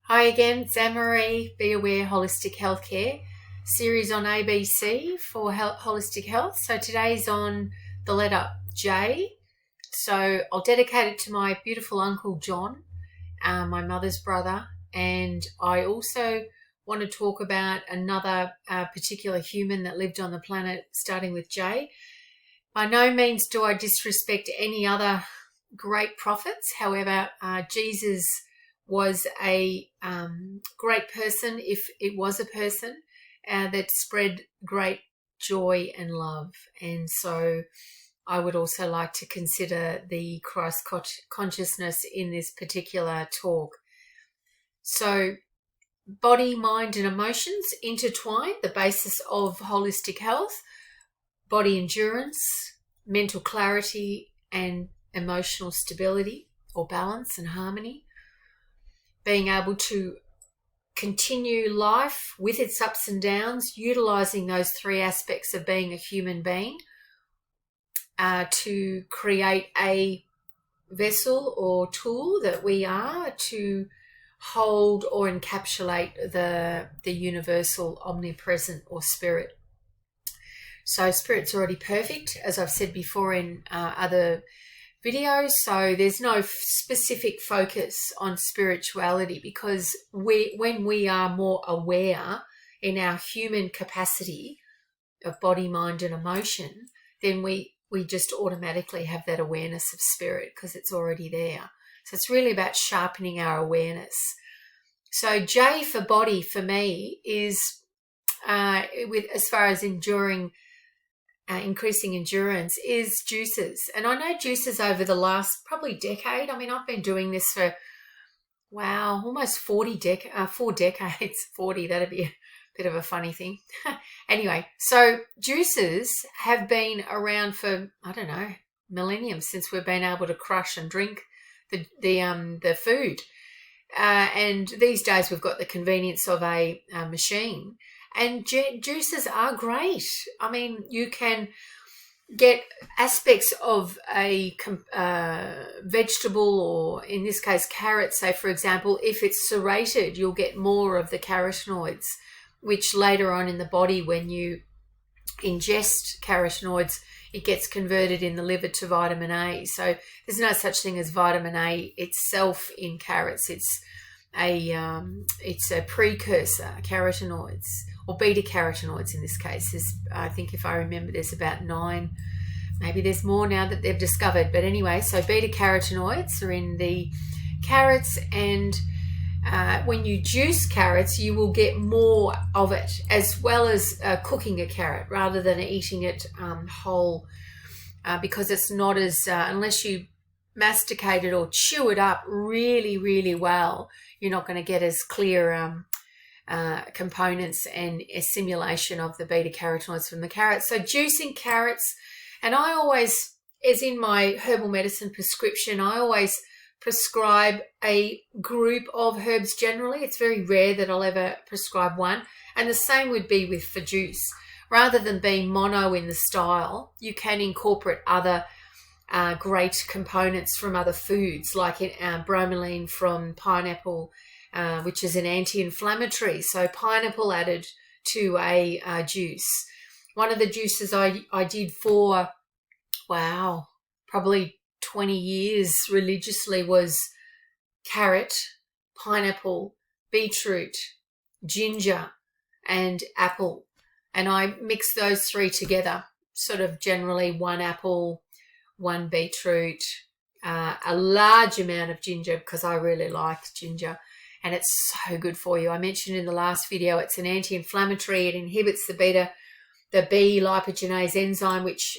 Hi again, it's Anne-Marie, Be Aware Holistic Healthcare series on ABC for holistic health. So today's on the letter J. So I'll dedicate it to my beautiful Uncle John, my mother's brother. And I also want to talk about another particular human that lived on the planet starting with J. By no means do I disrespect any other great prophets. However, Jesus was a great person, if it was a person, that spread great joy and love. And so I would also like to consider the Christ consciousness in this particular talk. So body, mind and emotions intertwine, the basis of holistic health, body endurance, mental clarity and emotional stability or balance and harmony, being able to continue life with its ups and downs, utilizing those three aspects of being a human being to create a vessel or tool that we are to hold or encapsulate the universal omnipresent or spirit. So spirit's already perfect, as I've said before in other videos, so there's no specific focus on spirituality, because when we are more aware in our human capacity of body, mind and emotion, then we just automatically have that awareness of spirit because it's already there. So it's really about sharpening our awareness. So J for body for me is as far as increasing endurance is juices. And I know juices over the last probably decade. I mean, I've been doing this for, wow, almost 4 decades. 40, that'd be a bit of a funny thing. Anyway, so juices have been around for, I don't know, millennium, since we've been able to crush and drink the food. And these days we've got the convenience of a machine. And juices are great. I mean, you can get aspects of a vegetable, or in this case, carrots, say, for example. If it's serrated, you'll get more of the carotenoids, which later on in the body, when you ingest carotenoids, it gets converted in the liver to vitamin A. So there's no such thing as vitamin A itself in carrots. It's a precursor, carotenoids, or beta carotenoids in this case. I think, if I remember, there's about 9, maybe there's more now that they've discovered. But anyway, so beta carotenoids are in the carrots, and when you juice carrots, you will get more of it, as well as cooking a carrot rather than eating it whole, because it's not as, unless you masticate it or chew it up really, really well, you're not going to get as clear components and assimilation of the beta carotenoids from the carrots. So juicing carrots, and I always, as in my herbal medicine prescription, I always prescribe a group of herbs generally. It's very rare that I'll ever prescribe one. And the same would be for juice. Rather than being mono in the style, you can incorporate other great components from other foods, like bromelain from pineapple, which is an anti-inflammatory. So pineapple added to a juice. One of the juices I did for, wow, probably 20 years religiously was carrot, pineapple, beetroot, ginger and apple. And I mix those three together, sort of generally 1 apple, 1 beetroot, a large amount of ginger, because I really like ginger and it's so good for you. I mentioned in the last video, it's an anti-inflammatory. It inhibits the B lipogenase enzyme, which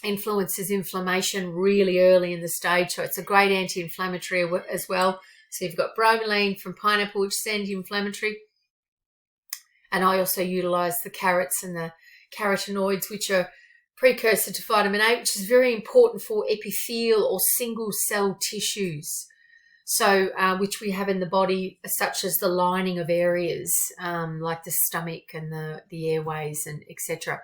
influences inflammation really early in the stage. So it's a great anti-inflammatory as well. So you've got bromelain from pineapple, which is anti-inflammatory. And I also utilize the carrots and the carotenoids, which are precursor to vitamin A, which is very important for epithelial or single cell tissues. So which we have in the body, such as the lining of areas like the stomach and the airways and etc.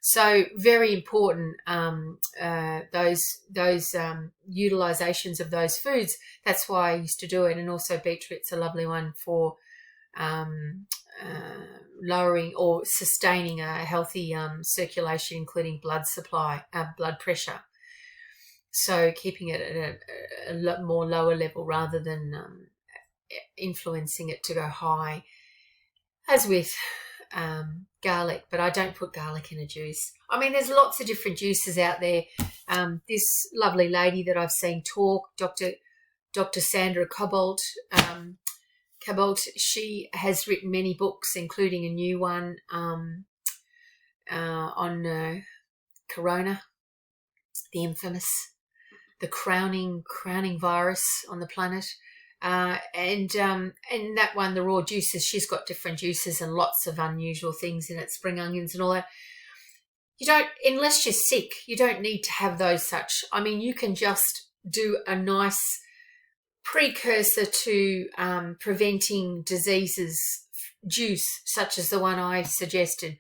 So very important, those utilizations of those foods. That's why I used to do it. And also beetroot's a lovely one for lowering or sustaining a healthy circulation, including blood supply, blood pressure. So keeping it at a more lower level rather than influencing it to go high, as with garlic. But I don't put garlic in a juice. I mean, there's lots of different juices out there. This lovely lady that I've seen talk, Dr. Sandra Cobalt, she has written many books, including a new one on corona, the infamous, the crowning virus on the planet. And that one, the raw juices, she's got different juices and lots of unusual things in it, spring onions and all that. You don't, unless you're sick, you don't need to have those such. I mean, you can just do a nice precursor to preventing diseases juice, such as the one I suggested,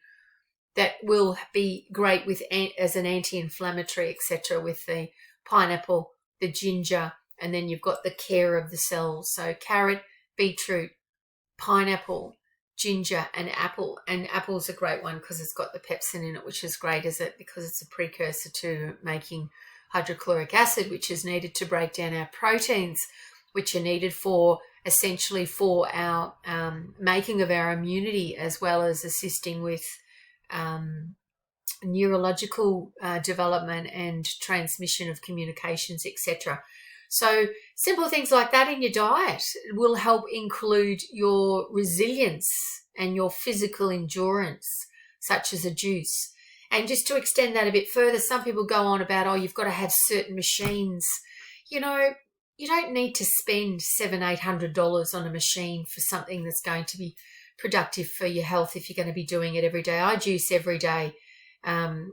that will be great with as an anti-inflammatory, etc., with the pineapple, the ginger, and then you've got the care of the cells. So carrot, beetroot, pineapple, ginger, and apple. And apple's a great one because it's got the pepsin in it, which is great, is it? Because it's a precursor to making hydrochloric acid, which is needed to break down our proteins, which are needed for essentially for our making of our immunity, as well as assisting with neurological development and transmission of communications, etc. So simple things like that in your diet will help include your resilience and your physical endurance, such as a juice. And just to extend that a bit further, some people go on about, oh, you've got to have certain machines. You know, you don't need to spend $700-800 on a machine for something that's going to be productive for your health if you're going to be doing it every day. I juice every day. And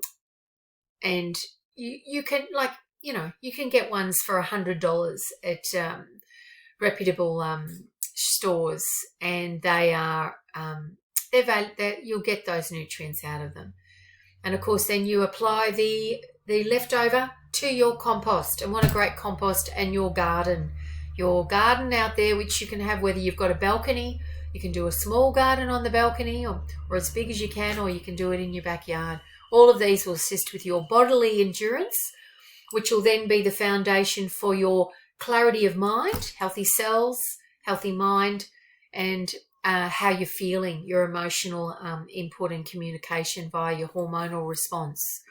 you can, like, you know, you can get ones for $100 at reputable stores, and they are you'll get those nutrients out of them. And of course, then you apply the leftover to your compost. And what a great compost! And your garden out there, which you can have whether you've got a balcony. You can do a small garden on the balcony, or as big as you can, or you can do it in your backyard. All of these will assist with your bodily endurance, which will then be the foundation for your clarity of mind, healthy cells, healthy mind, and how you're feeling, your emotional input and communication via your hormonal response.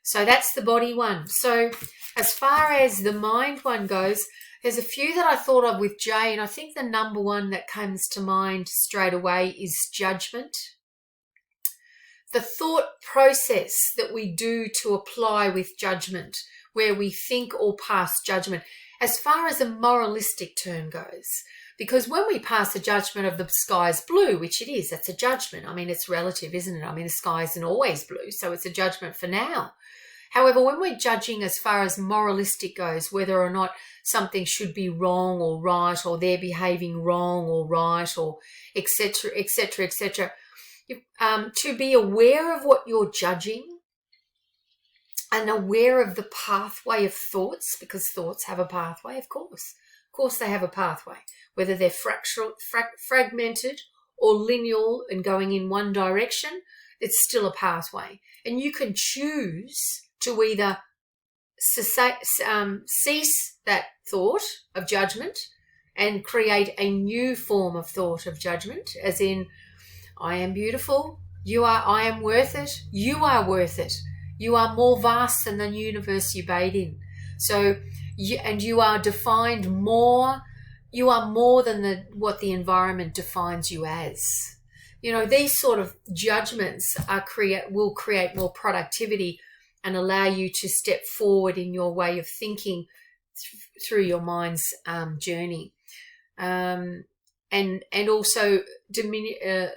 So that's the body one. So as far as the mind one goes, there's a few that I thought of with Jay, and I think the number one that comes to mind straight away is judgment. The thought process that we do to apply with judgment, where we think or pass judgment, as far as a moralistic term goes. Because when we pass a judgment of the sky's blue, which it is, that's a judgment. I mean, it's relative, isn't it? I mean, the sky isn't always blue, so it's a judgment for now. However, when we're judging as far as moralistic goes, whether or not something should be wrong or right, or they're behaving wrong or right, or etc., etc., etc., to be aware of what you're judging and aware of the pathway of thoughts, because thoughts have a pathway, of course. Of course they have a pathway, whether they're fragmented or lineal and going in one direction, it's still a pathway. And you can choose to either cease that thought of judgment and create a new form of thought of judgment, as in, I am beautiful, I am worth it, you are worth it. You are more vast than the universe you bathe in. So, you are defined more, you are more than what the environment defines you as. You know, these sort of judgments will create more productivity and allow you to step forward in your way of thinking through your mind's journey. And also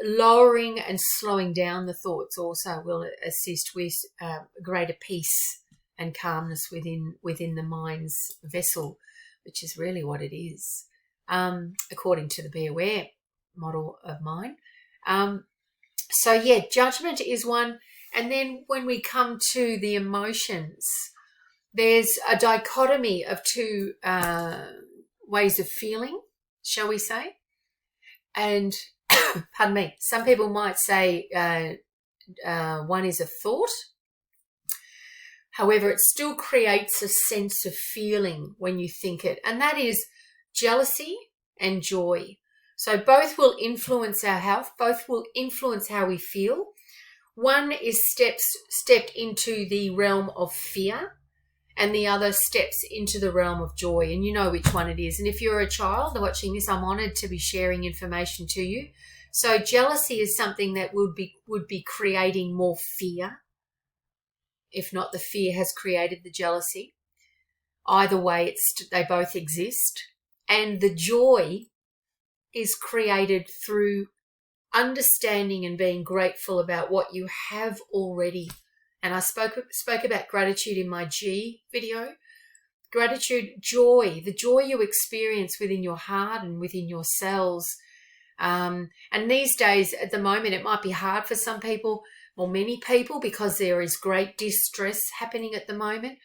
lowering and slowing down the thoughts also will assist with greater peace and calmness within the mind's vessel, which is really what it is, according to the Be Aware model of mind. So yeah, judgment is one. And then when we come to the emotions, there's a dichotomy of two ways of feeling, shall we say. And, pardon me, some people might say one is a thought. However, it still creates a sense of feeling when you think it, and that is jealousy and joy. So both will influence our health, both will influence how we feel. One is stepped into the realm of fear, and the other steps into the realm of joy, and you know which one it is. And if you're a child watching this, I'm honoured to be sharing information to you. So jealousy is something that would be creating more fear. If not, the fear has created the jealousy. Either way, they both exist. And the joy is created through understanding and being grateful about what you have already. And I spoke about gratitude in my G video. Gratitude, joy, the joy you experience within your heart and within your cells. And these days, at the moment, it might be hard for some people, or many people, because there is great distress happening at the moment.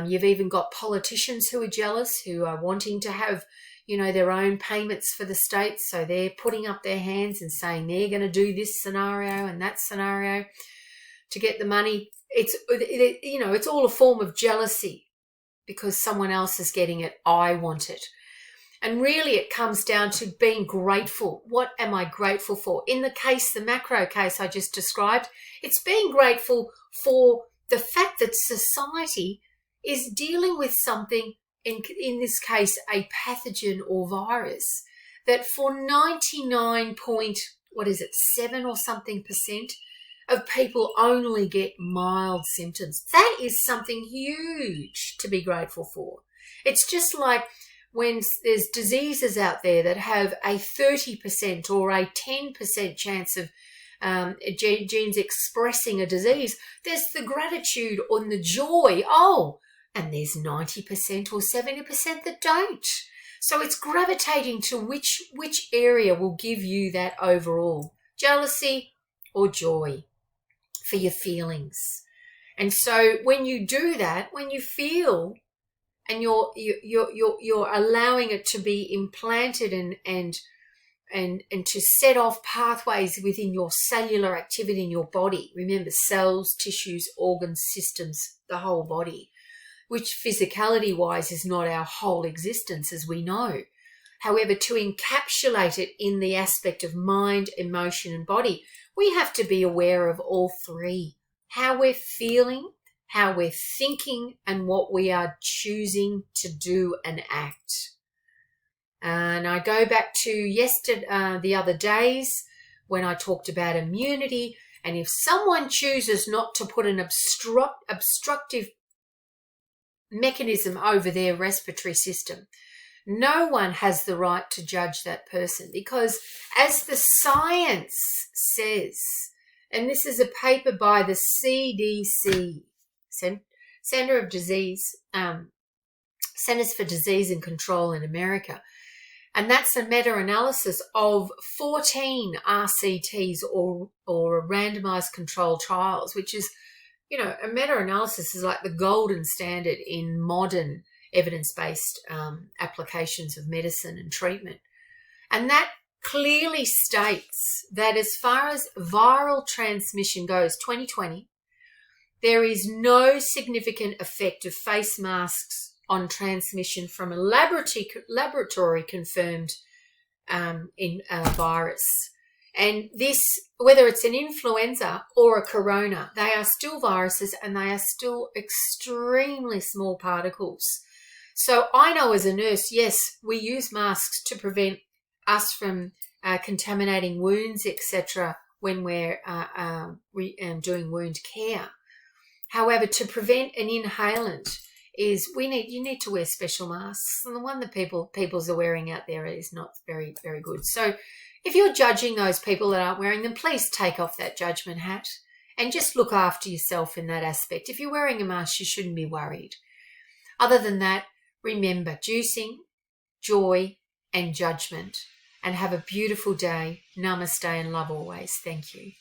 You've even got politicians who are jealous, who are wanting to have, their own payments for the states. So they're putting up their hands and saying they're going to do this scenario and that scenario to get the money. It's all a form of jealousy because someone else is getting it. I want it. And really it comes down to being grateful. What am I grateful for? In the macro case I just described, it's being grateful for the fact that society is dealing with something, in this case, a pathogen or virus, that for 99.7 or something percent of people only get mild symptoms. That is something huge to be grateful for. It's just like when there's diseases out there that have a 30% or a 10% chance of genes expressing a disease, there's the gratitude and the joy. And there's 90% or 70% that don't. So it's gravitating to which area will give you that overall jealousy or joy for your feelings. And so when you do that, when you feel and you're allowing it to be implanted and to set off pathways within your cellular activity in your body. Remember, cells, tissues, organs, systems, the whole body, which physicality-wise is not our whole existence, as we know. However, to encapsulate it in the aspect of mind, emotion, and body, we have to be aware of all three: how we're feeling, how we're thinking, and what we are choosing to do and act. And I go back to the other days when I talked about immunity, and if someone chooses not to put an obstructive mechanism over their respiratory system, no one has the right to judge that person, because as the science says, and this is a paper by the CDC, Centers for Disease and Control in America, and that's a meta-analysis of 14 RCTs or randomized controlled trials, which is, a meta-analysis is like the golden standard in modern evidence-based applications of medicine and treatment. And that clearly states that as far as viral transmission goes, 2020, there is no significant effect of face masks on transmission from a laboratory confirmed virus. And this, whether it's an influenza or a corona, they are still viruses and they are still extremely small particles. So I know as a nurse, yes, we use masks to prevent us from contaminating wounds, etc., when we're doing wound care. However, to prevent an inhalant you need to wear special masks, and the one that people's are wearing out there is not very, very good. So if you're judging those people that aren't wearing them, please take off that judgment hat and just look after yourself in that aspect. If you're wearing a mask, you shouldn't be worried. Other than that, remember juicing, joy, and judgment. And have a beautiful day. Namaste and love always. Thank you.